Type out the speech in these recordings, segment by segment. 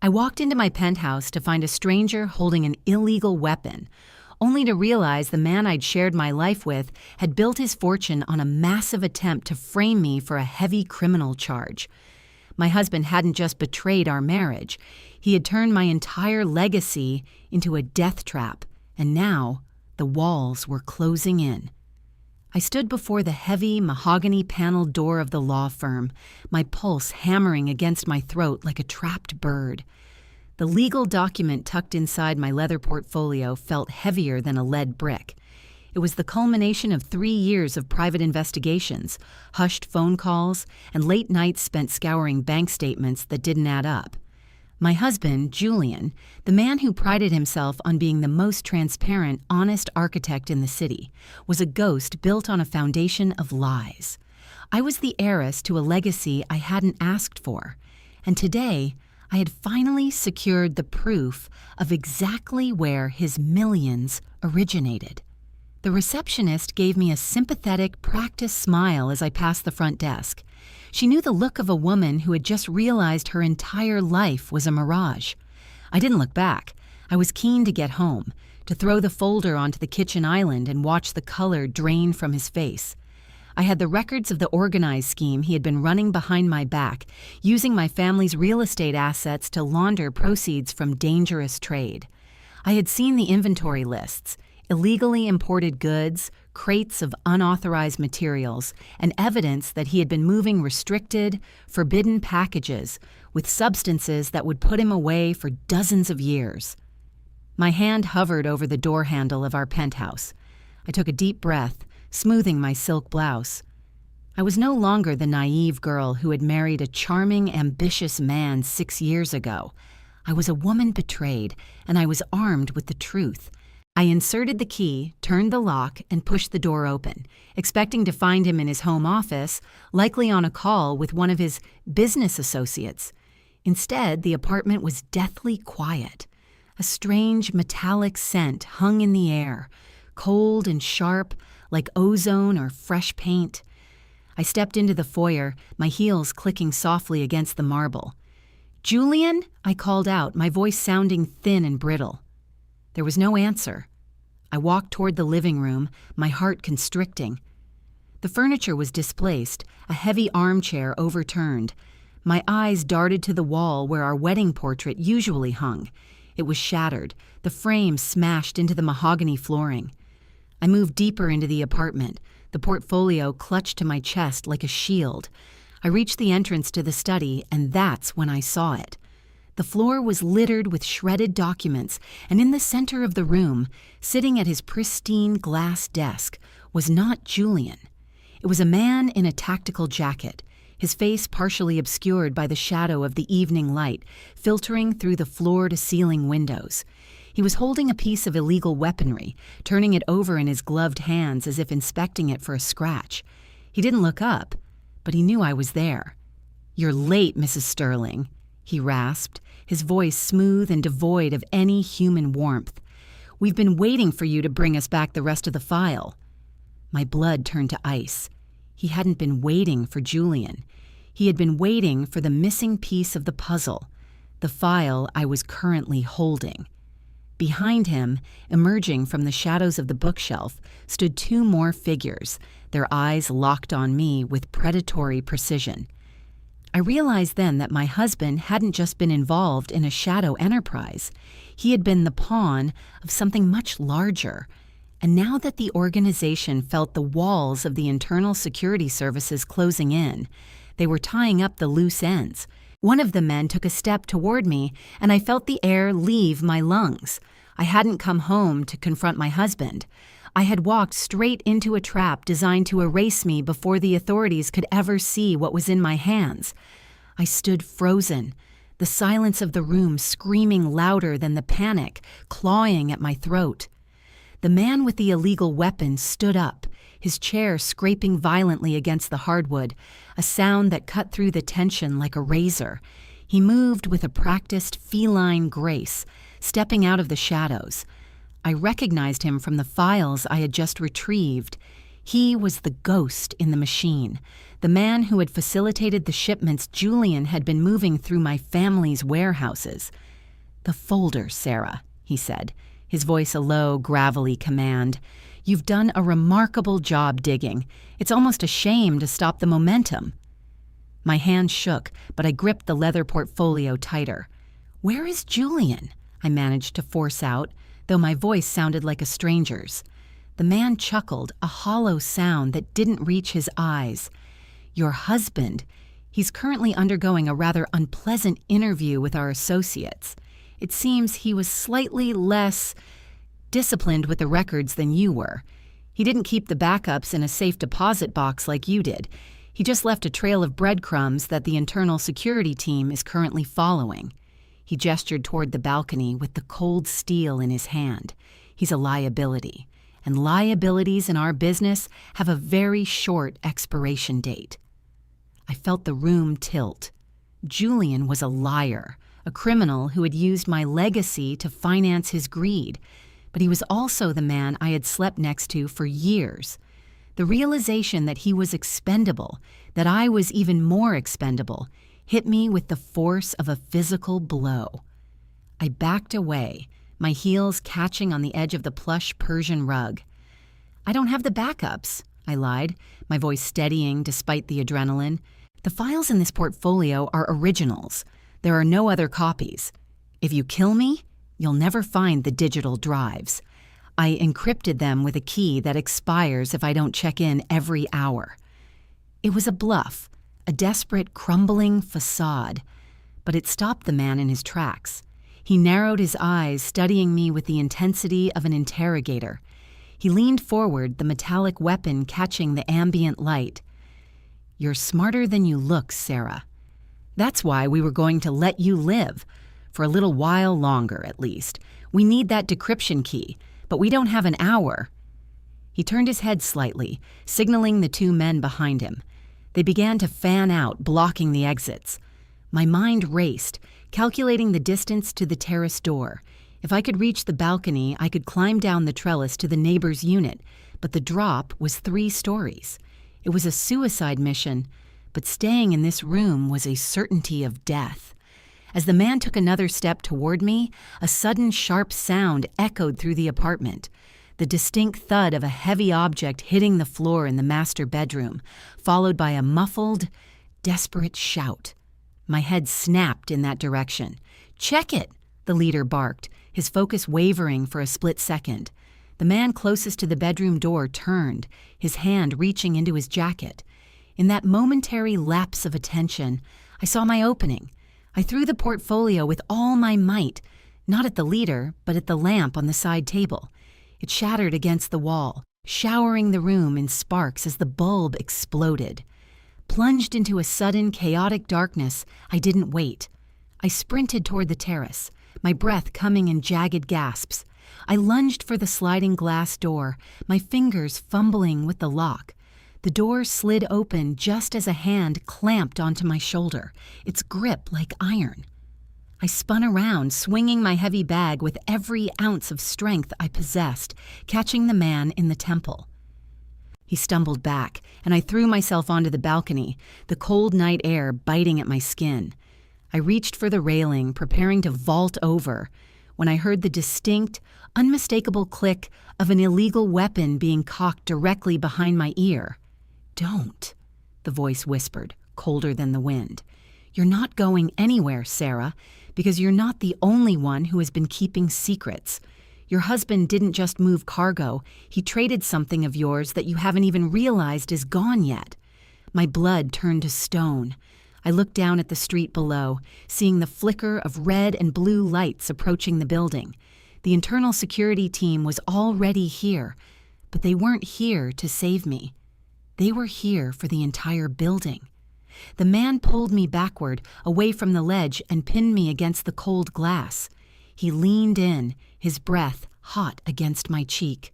I walked into my penthouse to find a stranger holding an illegal weapon, only to realize the man I'd shared my life with had built his fortune on a massive attempt to frame me for a heavy criminal charge. My husband hadn't just betrayed our marriage, he had turned my entire legacy into a death trap, and now the walls were closing in. I stood before the heavy, mahogany-paneled door of the law firm, my pulse hammering against my throat like a trapped bird. The legal document tucked inside my leather portfolio felt heavier than a lead brick. It was the culmination of 3 years of private investigations, hushed phone calls, and late nights spent scouring bank statements that didn't add up. My husband, Julian, the man who prided himself on being the most transparent, honest architect in the city, was a ghost built on a foundation of lies. I was the heiress to a legacy I hadn't asked for, and today I had finally secured the proof of exactly where his millions originated. The receptionist gave me a sympathetic, practiced smile as I passed the front desk. She knew the look of a woman who had just realized her entire life was a mirage. I didn't look back. I was keen to get home, to throw the folder onto the kitchen island and watch the color drain from his face. I had the records of the organized scheme he had been running behind my back, using my family's real estate assets to launder proceeds from dangerous trade. I had seen the inventory lists, illegally imported goods, crates of unauthorized materials, and evidence that he had been moving restricted, forbidden packages with substances that would put him away for dozens of years. My hand hovered over the door handle of our penthouse. I took a deep breath, smoothing my silk blouse. I was no longer the naive girl who had married a charming, ambitious man 6 years ago. I was a woman betrayed, and I was armed with the truth. I inserted the key, turned the lock, and pushed the door open, expecting to find him in his home office, likely on a call with one of his business associates. Instead, the apartment was deathly quiet. A strange metallic scent hung in the air, cold and sharp, like ozone or fresh paint. I stepped into the foyer, my heels clicking softly against the marble. "Julian?" I called out, my voice sounding thin and brittle. There was no answer. I walked toward the living room, my heart constricting. The furniture was displaced, a heavy armchair overturned. My eyes darted to the wall where our wedding portrait usually hung. It was shattered, the frame smashed into the mahogany flooring. I moved deeper into the apartment, the portfolio clutched to my chest like a shield. I reached the entrance to the study, and that's when I saw it. The floor was littered with shredded documents, and in the center of the room, sitting at his pristine glass desk, was not Julian. It was a man in a tactical jacket, his face partially obscured by the shadow of the evening light filtering through the floor-to-ceiling windows. He was holding a piece of illegal weaponry, turning it over in his gloved hands as if inspecting it for a scratch. He didn't look up, but he knew I was there. "You're late, Mrs. Sterling," he rasped, his voice smooth and devoid of any human warmth. "We've been waiting for you to bring us back the rest of the file." My blood turned to ice. He hadn't been waiting for Julian. He had been waiting for the missing piece of the puzzle, the file I was currently holding. Behind him, emerging from the shadows of the bookshelf, stood 2 more figures, their eyes locked on me with predatory precision. I realized then that my husband hadn't just been involved in a shadow enterprise. He had been the pawn of something much larger. And now that the organization felt the walls of the internal security services closing in, they were tying up the loose ends. One of the men took a step toward me, and I felt the air leave my lungs. I hadn't come home to confront my husband. I had walked straight into a trap designed to erase me before the authorities could ever see what was in my hands. I stood frozen, the silence of the room screaming louder than the panic, clawing at my throat. The man with the illegal weapon stood up, his chair scraping violently against the hardwood, a sound that cut through the tension like a razor. He moved with a practiced feline grace, stepping out of the shadows. I recognized him from the files I had just retrieved. He was the ghost in the machine, the man who had facilitated the shipments Julian had been moving through my family's warehouses. "The folder, Sarah," he said, his voice a low, gravelly command. "You've done a remarkable job digging. It's almost a shame to stop the momentum." My hand shook, but I gripped the leather portfolio tighter. "Where is Julian?" I managed to force out, though my voice sounded like a stranger's. The man chuckled, a hollow sound that didn't reach his eyes. "Your husband. He's currently undergoing a rather unpleasant interview with our associates. It seems he was slightly less disciplined with the records than you were. He didn't keep the backups in a safe deposit box like you did. He just left a trail of breadcrumbs that the internal security team is currently following." He gestured toward the balcony with the cold steel in his hand. "He's a liability, and liabilities in our business have a very short expiration date." I felt the room tilt. Julian was a liar, a criminal who had used my legacy to finance his greed, but he was also the man I had slept next to for years. The realization that he was expendable, that I was even more expendable, hit me with the force of a physical blow. I backed away, my heels catching on the edge of the plush Persian rug. "I don't have the backups," I lied, my voice steadying despite the adrenaline. "The files in this portfolio are originals. There are no other copies. If you kill me, you'll never find the digital drives. I encrypted them with a key that expires if I don't check in every hour." It was a bluff, a desperate, crumbling facade, but it stopped the man in his tracks. He narrowed his eyes, studying me with the intensity of an interrogator. He leaned forward, the metallic weapon catching the ambient light. "You're smarter than you look, Sarah. That's why we were going to let you live. For a little while longer, at least. We need that decryption key, but we don't have an hour." He turned his head slightly, signaling the two men behind him. They began to fan out, blocking the exits. My mind raced, calculating the distance to the terrace door. If I could reach the balcony, I could climb down the trellis to the neighbor's unit, but the drop was 3 stories. It was a suicide mission, but staying in this room was a certainty of death. As the man took another step toward me, a sudden sharp sound echoed through the apartment. The distinct thud of a heavy object hitting the floor in the master bedroom, followed by a muffled, desperate shout. My head snapped in that direction. "Check it!" the leader barked, his focus wavering for a split second. The man closest to the bedroom door turned, his hand reaching into his jacket. In that momentary lapse of attention, I saw my opening. I threw the portfolio with all my might, not at the leader, but at the lamp on the side table. It shattered against the wall, showering the room in sparks as the bulb exploded. Plunged into a sudden, chaotic darkness, I didn't wait. I sprinted toward the terrace, my breath coming in jagged gasps. I lunged for the sliding glass door, my fingers fumbling with the lock. The door slid open just as a hand clamped onto my shoulder, its grip like iron. I spun around, swinging my heavy bag with every ounce of strength I possessed, catching the man in the temple. He stumbled back, and I threw myself onto the balcony, the cold night air biting at my skin. I reached for the railing, preparing to vault over, when I heard the distinct, unmistakable click of an illegal weapon being cocked directly behind my ear. "Don't," the voice whispered, colder than the wind. "You're not going anywhere, Sarah, because you're not the only one who has been keeping secrets. Your husband didn't just move cargo, he traded something of yours that you haven't even realized is gone yet." My blood turned to stone. I looked down at the street below, seeing the flicker of red and blue lights approaching the building. The internal security team was already here, but they weren't here to save me. They were here for the entire building. The man pulled me backward, away from the ledge, and pinned me against the cold glass. He leaned in, his breath hot against my cheek.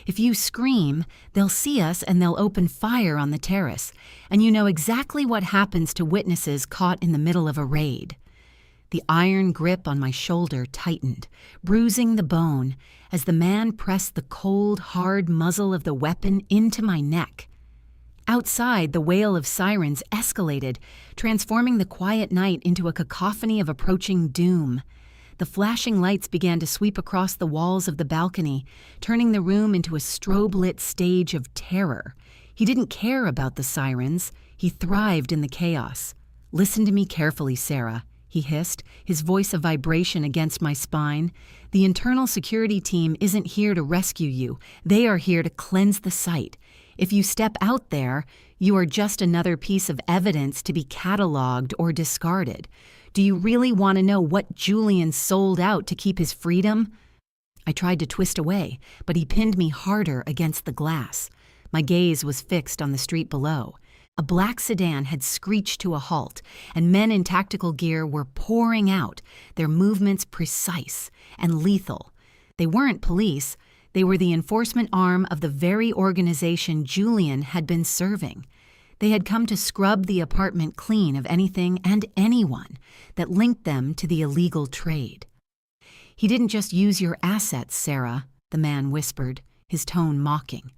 "If you scream, they'll see us and they'll open fire on the terrace, and you know exactly what happens to witnesses caught in the middle of a raid." The iron grip on my shoulder tightened, bruising the bone as the man pressed the cold, hard muzzle of the weapon into my neck. Outside, the wail of sirens escalated, transforming the quiet night into a cacophony of approaching doom. The flashing lights began to sweep across the walls of the balcony, turning the room into a strobe-lit stage of terror. He didn't care about the sirens. He thrived in the chaos. "Listen to me carefully, Sarah," he hissed, his voice a vibration against my spine. "The internal security team isn't here to rescue you. They are here to cleanse the site. If you step out there, you are just another piece of evidence to be cataloged or discarded. Do you really want to know what Julian sold out to keep his freedom?" I tried to twist away, but he pinned me harder against the glass. My gaze was fixed on the street below. A black sedan had screeched to a halt, and men in tactical gear were pouring out, their movements precise and lethal. They weren't police. They were the enforcement arm of the very organization Julian had been serving. They had come to scrub the apartment clean of anything and anyone that linked them to the illegal trade. "He didn't just use your assets, Sarah," the man whispered, his tone mocking.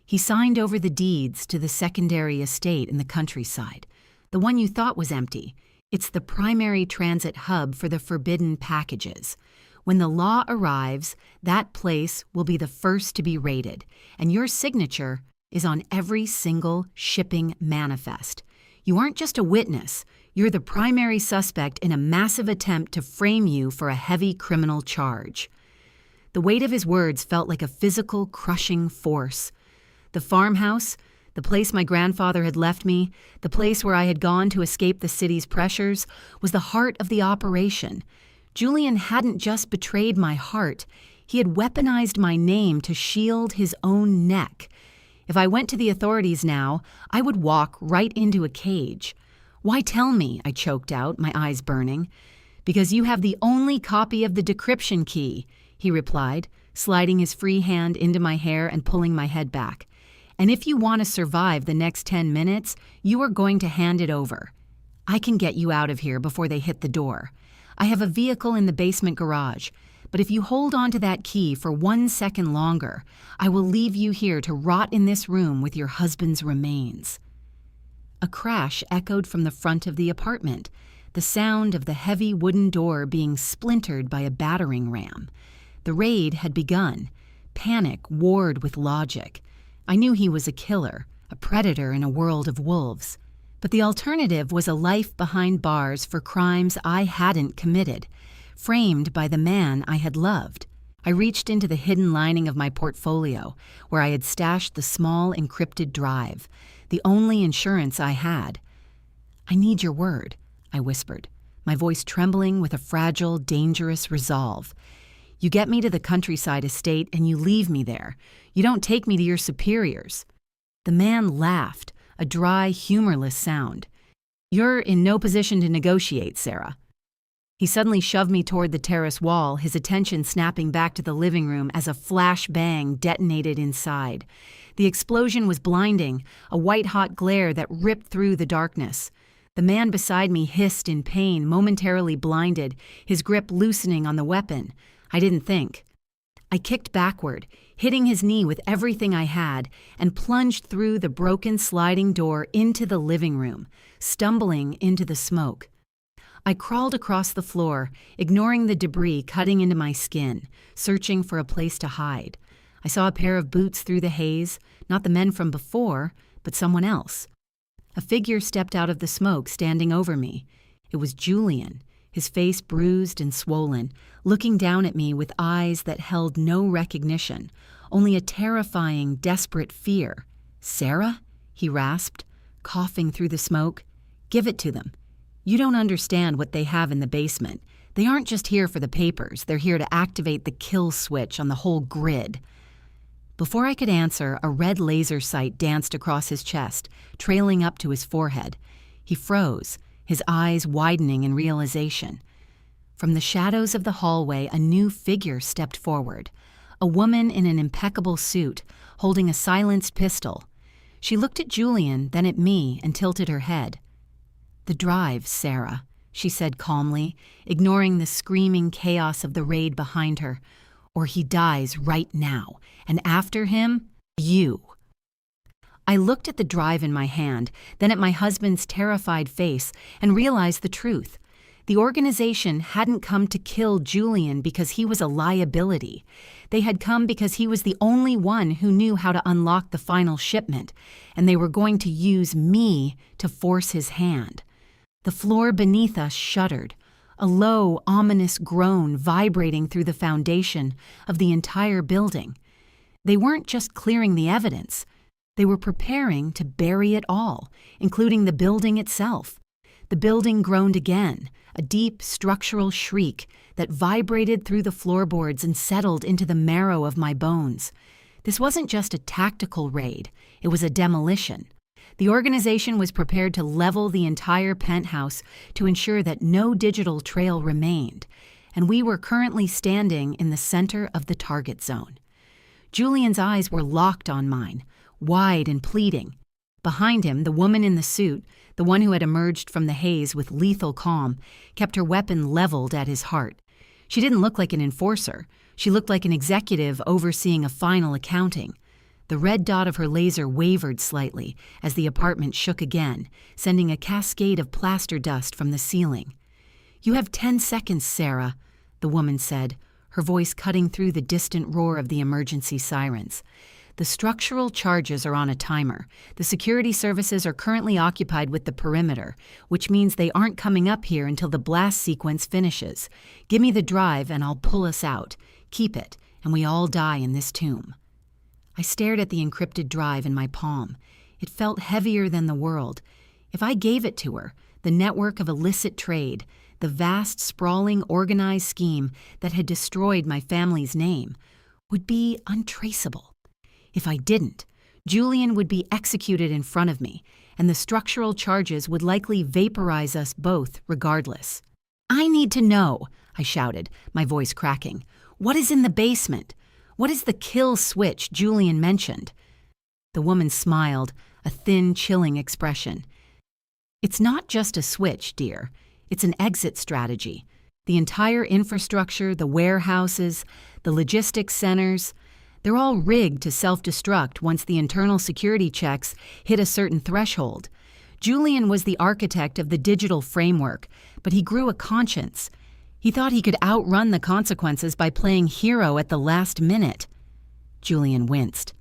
"He signed over the deeds to the secondary estate in the countryside, the one you thought was empty. It's the primary transit hub for the forbidden packages. When the law arrives, that place will be the first to be raided, and your signature is on every single shipping manifest. You aren't just a witness, you're the primary suspect in a massive attempt to frame you for a heavy criminal charge." The weight of his words felt like a physical, crushing force. The farmhouse, the place my grandfather had left me, the place where I had gone to escape the city's pressures, was the heart of the operation. Julian hadn't just betrayed my heart, he had weaponized my name to shield his own neck. If I went to the authorities now, I would walk right into a cage. "Why tell me?" I choked out, my eyes burning. "Because you have the only copy of the decryption key," he replied, sliding his free hand into my hair and pulling my head back. "And if you want to survive the next 10 minutes, you are going to hand it over. I can get you out of here before they hit the door. I have a vehicle in the basement garage, but if you hold on to that key for 1 second longer, I will leave you here to rot in this room with your husband's remains." A crash echoed from the front of the apartment, the sound of the heavy wooden door being splintered by a battering ram. The raid had begun. Panic warred with logic. I knew he was a killer, a predator in a world of wolves. But the alternative was a life behind bars for crimes I hadn't committed, framed by the man I had loved. I reached into the hidden lining of my portfolio, where I had stashed the small encrypted drive, the only insurance I had. "I need your word," I whispered, my voice trembling with a fragile, dangerous resolve. "You get me to the countryside estate and you leave me there. You don't take me to your superiors." The man laughed, a dry, humorless sound. "You're in no position to negotiate, Sarah." He suddenly shoved me toward the terrace wall, his attention snapping back to the living room as a flash bang detonated inside. The explosion was blinding, a white-hot glare that ripped through the darkness. The man beside me hissed in pain, momentarily blinded, his grip loosening on the weapon. I didn't think. I kicked backward, hitting his knee with everything I had, and plunged through the broken sliding door into the living room, stumbling into the smoke. I crawled across the floor, ignoring the debris cutting into my skin, searching for a place to hide. I saw a pair of boots through the haze, not the men from before, but someone else. A figure stepped out of the smoke, standing over me. It was Julian, his face bruised and swollen, looking down at me with eyes that held no recognition, only a terrifying, desperate fear. "Sarah?" he rasped, coughing through the smoke. "Give it to them. You don't understand what they have in the basement. They aren't just here for the papers. They're here to activate the kill switch on the whole grid." Before I could answer, a red laser sight danced across his chest, trailing up to his forehead. He froze, his eyes widening in realization. From the shadows of the hallway, a new figure stepped forward, a woman in an impeccable suit, holding a silenced pistol. She looked at Julian, then at me, and tilted her head. "The drive, Sarah," she said calmly, ignoring the screaming chaos of the raid behind her. "Or he dies right now, and after him, you." I looked at the drive in my hand, then at my husband's terrified face, and realized the truth. The organization hadn't come to kill Julian because he was a liability. They had come because he was the only one who knew how to unlock the final shipment, and they were going to use me to force his hand. The floor beneath us shuddered, a low, ominous groan vibrating through the foundation of the entire building. They weren't just clearing the evidence. They were preparing to bury it all, including the building itself. The building groaned again, a deep structural shriek that vibrated through the floorboards and settled into the marrow of my bones. This wasn't just a tactical raid, it was a demolition. The organization was prepared to level the entire penthouse to ensure that no digital trail remained, and we were currently standing in the center of the target zone. Julian's eyes were locked on mine, wide and pleading. Behind him, the woman in the suit, the one who had emerged from the haze with lethal calm, kept her weapon leveled at his heart. She didn't look like an enforcer. She looked like an executive overseeing a final accounting. The red dot of her laser wavered slightly as the apartment shook again, sending a cascade of plaster dust from the ceiling. "You have 10 seconds, Sarah," the woman said, her voice cutting through the distant roar of the emergency sirens. "The structural charges are on a timer. The security services are currently occupied with the perimeter, which means they aren't coming up here until the blast sequence finishes. Give me the drive and I'll pull us out. Keep it, and we all die in this tomb." I stared at the encrypted drive in my palm. It felt heavier than the world. If I gave it to her, the network of illicit trade, the vast, sprawling, organized scheme that had destroyed my family's name, would be untraceable. If I didn't, Julian would be executed in front of me, and the structural charges would likely vaporize us both regardless. "I need to know," I shouted, my voice cracking. "What is in the basement? What is the kill switch Julian mentioned?" The woman smiled, a thin, chilling expression. "It's not just a switch, dear. It's an exit strategy. The entire infrastructure, the warehouses, the logistics centers, they're all rigged to self-destruct once the internal security checks hit a certain threshold. Julian was the architect of the digital framework, but he grew a conscience. He thought he could outrun the consequences by playing hero at the last minute." Julian winced.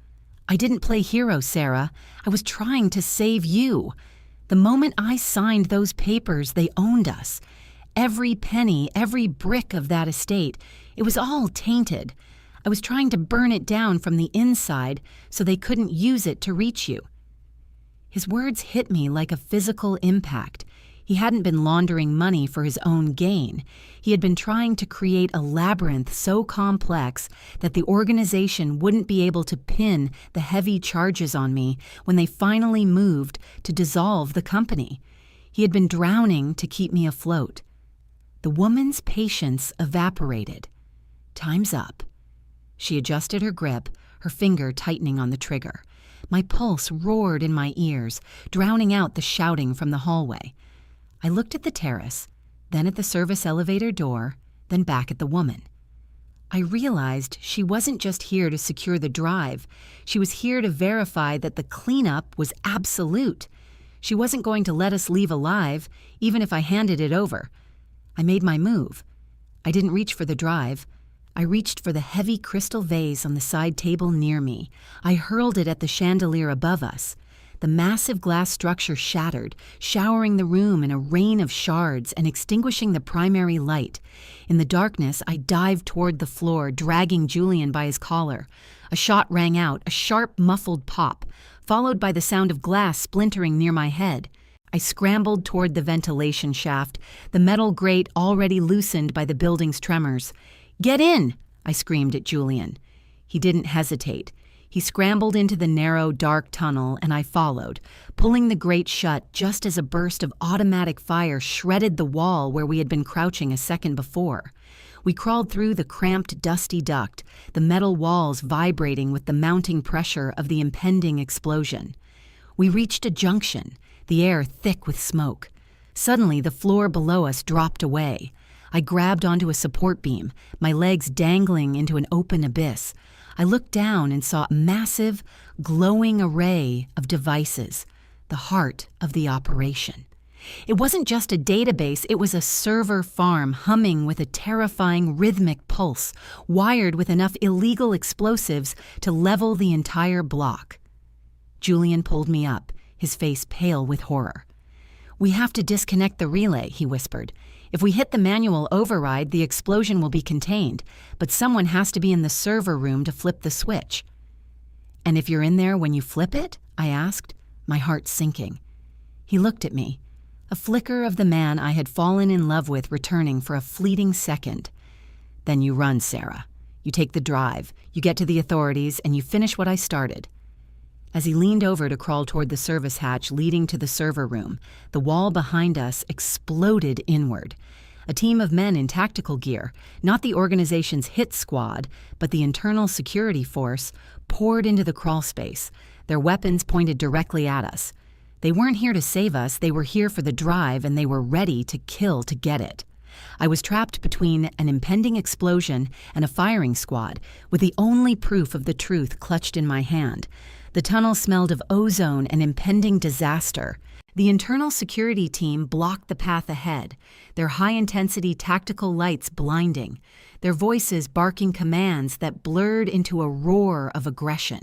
"I didn't play hero, Sarah. I was trying to save you. The moment I signed those papers, they owned us. Every penny, every brick of that estate, it was all tainted. I was trying to burn it down from the inside so they couldn't use it to reach you." His words hit me like a physical impact. He hadn't been laundering money for his own gain. He had been trying to create a labyrinth so complex that the organization wouldn't be able to pin the heavy charges on me when they finally moved to dissolve the company. He had been drowning to keep me afloat. The woman's patience evaporated. "Time's up." She adjusted her grip, her finger tightening on the trigger. My pulse roared in my ears, drowning out the shouting from the hallway. I looked at the terrace, then at the service elevator door, then back at the woman. I realized she wasn't just here to secure the drive. She was here to verify that the cleanup was absolute. She wasn't going to let us leave alive, even if I handed it over. I made my move. I didn't reach for the drive. I reached for the heavy crystal vase on the side table near me. I hurled it at the chandelier above us. The massive glass structure shattered, showering the room in a rain of shards and extinguishing the primary light. In the darkness, I dived toward the floor, dragging Julian by his collar. A shot rang out, a sharp, muffled pop, followed by the sound of glass splintering near my head. I scrambled toward the ventilation shaft, the metal grate already loosened by the building's tremors. "Get in!" I screamed at Julian. He didn't hesitate. He scrambled into the narrow, dark tunnel, and I followed, pulling the grate shut just as a burst of automatic fire shredded the wall where we had been crouching a second before. We crawled through the cramped, dusty duct, the metal walls vibrating with the mounting pressure of the impending explosion. We reached a junction, the air thick with smoke. Suddenly, the floor below us dropped away. I grabbed onto a support beam, my legs dangling into an open abyss. I looked down and saw a massive, glowing array of devices, the heart of the operation. It wasn't just a database, it was a server farm humming with a terrifying rhythmic pulse, wired with enough illegal explosives to level the entire block. Julian pulled me up, his face pale with horror. "We have to disconnect the relay," he whispered. "If we hit the manual override, the explosion will be contained, but someone has to be in the server room to flip the switch." "And if you're in there when you flip it?" I asked, my heart sinking. He looked at me, a flicker of the man I had fallen in love with returning for a fleeting second. "Then you run, Sarah. You take the drive, you get to the authorities, and you finish what I started." As he leaned over to crawl toward the service hatch leading to the server room, the wall behind us exploded inward. A team of men in tactical gear, not the organization's hit squad, but the internal security force, poured into the crawl space, their weapons pointed directly at us. They weren't here to save us, they were here for the drive, and they were ready to kill to get it. I was trapped between an impending explosion and a firing squad, with the only proof of the truth clutched in my hand. The tunnel smelled of ozone and impending disaster. The internal security team blocked the path ahead, their high-intensity tactical lights blinding, their voices barking commands that blurred into a roar of aggression.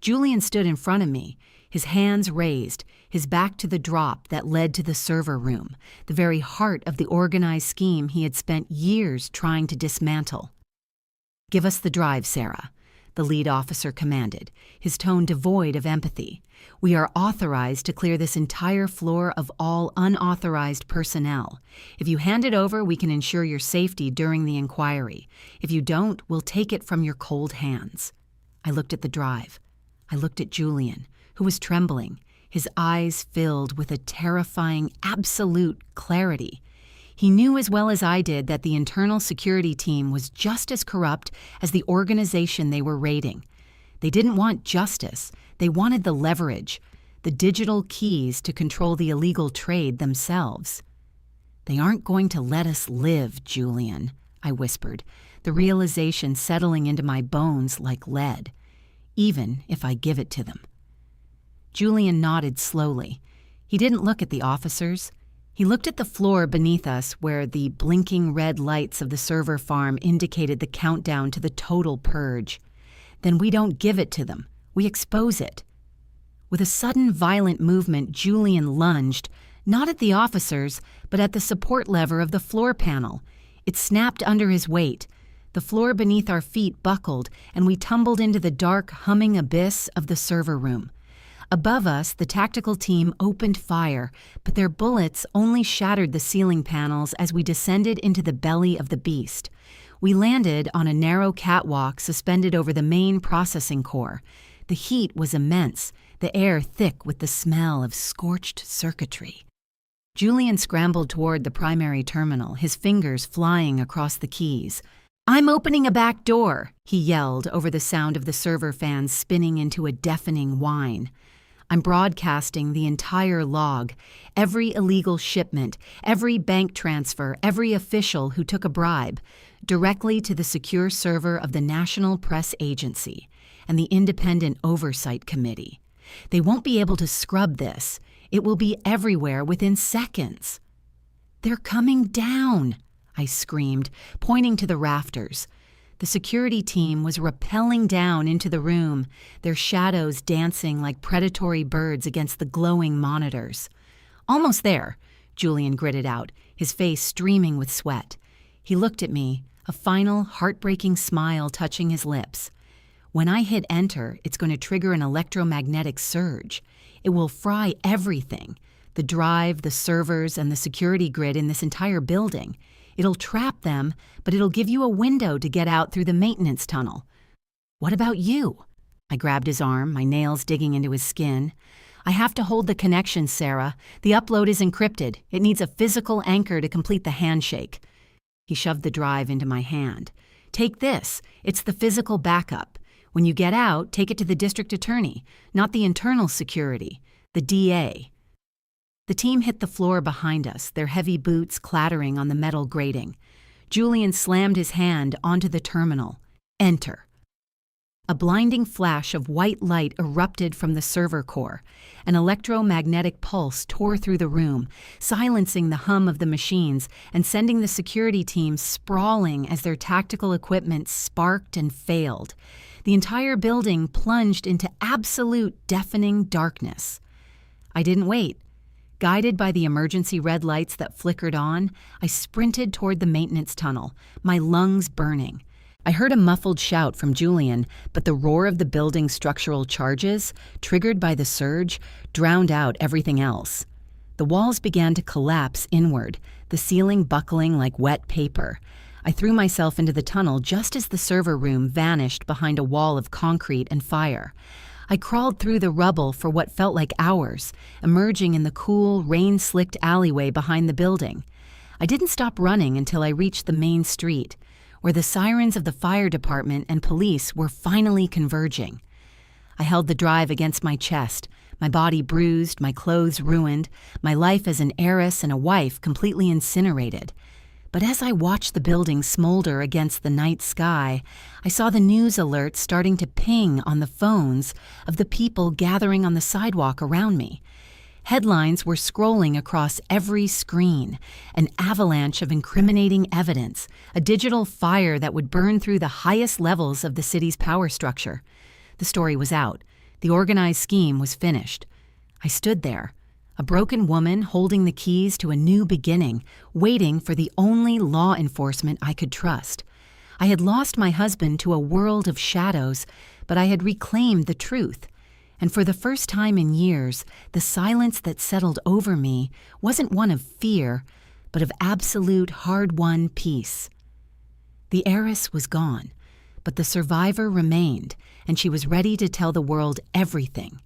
Julian stood in front of me, his hands raised, his back to the drop that led to the server room, the very heart of the organized scheme he had spent years trying to dismantle. "Give us the drive, Sarah," the lead officer commanded, his tone devoid of empathy. "We are authorized to clear this entire floor of all unauthorized personnel. If you hand it over, we can ensure your safety during the inquiry. If you don't, we'll take it from your cold hands." I looked at the drive. I looked at Julian, who was trembling, his eyes filled with a terrifying, absolute clarity. He knew as well as I did that the internal security team was just as corrupt as the organization they were raiding. They didn't want justice, they wanted the leverage, the digital keys to control the illegal trade themselves. "They aren't going to let us live, Julian," I whispered, the realization settling into my bones like lead, "even if I give it to them." Julian nodded slowly. He didn't look at the officers. He looked at the floor beneath us where the blinking red lights of the server farm indicated the countdown to the total purge. "Then we don't give it to them. We expose it." With a sudden violent movement, Julian lunged, not at the officers, but at the support lever of the floor panel. It snapped under his weight. The floor beneath our feet buckled, and we tumbled into the dark, humming abyss of the server room. Above us, the tactical team opened fire, but their bullets only shattered the ceiling panels as we descended into the belly of the beast. We landed on a narrow catwalk suspended over the main processing core. The heat was immense, the air thick with the smell of scorched circuitry. Julian scrambled toward the primary terminal, his fingers flying across the keys. "I'm opening a back door," he yelled over the sound of the server fans spinning into a deafening whine. I'm broadcasting the entire log, every illegal shipment, every bank transfer, every official who took a bribe, directly to the secure server of the National Press Agency and the Independent Oversight Committee. They won't be able to scrub this. It will be everywhere within seconds. "They're coming down," I screamed, pointing to the rafters. The security team was rappelling down into the room, their shadows dancing like predatory birds against the glowing monitors. "Almost there," Julian gritted out, his face streaming with sweat. He looked at me, a final, heartbreaking smile touching his lips. "When I hit enter, it's going to trigger an electromagnetic surge. It will fry everything, the drive, the servers, and the security grid in this entire building. It'll trap them, but it'll give you a window to get out through the maintenance tunnel." "What about you?" I grabbed his arm, my nails digging into his skin. "I have to hold the connection, Sarah. The upload is encrypted. It needs a physical anchor to complete the handshake." He shoved the drive into my hand. "Take this. It's the physical backup. When you get out, take it to the district attorney, not the internal security, the DA." The team hit the floor behind us, their heavy boots clattering on the metal grating. Julian slammed his hand onto the terminal. Enter. A blinding flash of white light erupted from the server core. An electromagnetic pulse tore through the room, silencing the hum of the machines and sending the security team sprawling as their tactical equipment sparked and failed. The entire building plunged into absolute deafening darkness. I didn't wait. Guided by the emergency red lights that flickered on, I sprinted toward the maintenance tunnel, my lungs burning. I heard a muffled shout from Julian, but the roar of the building's structural charges, triggered by the surge, drowned out everything else. The walls began to collapse inward, the ceiling buckling like wet paper. I threw myself into the tunnel just as the server room vanished behind a wall of concrete and fire. I crawled through the rubble for what felt like hours, emerging in the cool, rain-slicked alleyway behind the building. I didn't stop running until I reached the main street, where the sirens of the fire department and police were finally converging. I held the drive against my chest, my body bruised, my clothes ruined, my life as an heiress and a wife completely incinerated. But as I watched the building smolder against the night sky, I saw the news alerts starting to ping on the phones of the people gathering on the sidewalk around me. Headlines were scrolling across every screen, an avalanche of incriminating evidence, a digital fire that would burn through the highest levels of the city's power structure. The story was out. The organized scheme was finished. I stood there, a broken woman holding the keys to a new beginning, waiting for the only law enforcement I could trust. I had lost my husband to a world of shadows, but I had reclaimed the truth. And for the first time in years, the silence that settled over me wasn't one of fear, but of absolute hard-won peace. The heiress was gone, but the survivor remained, and she was ready to tell the world everything.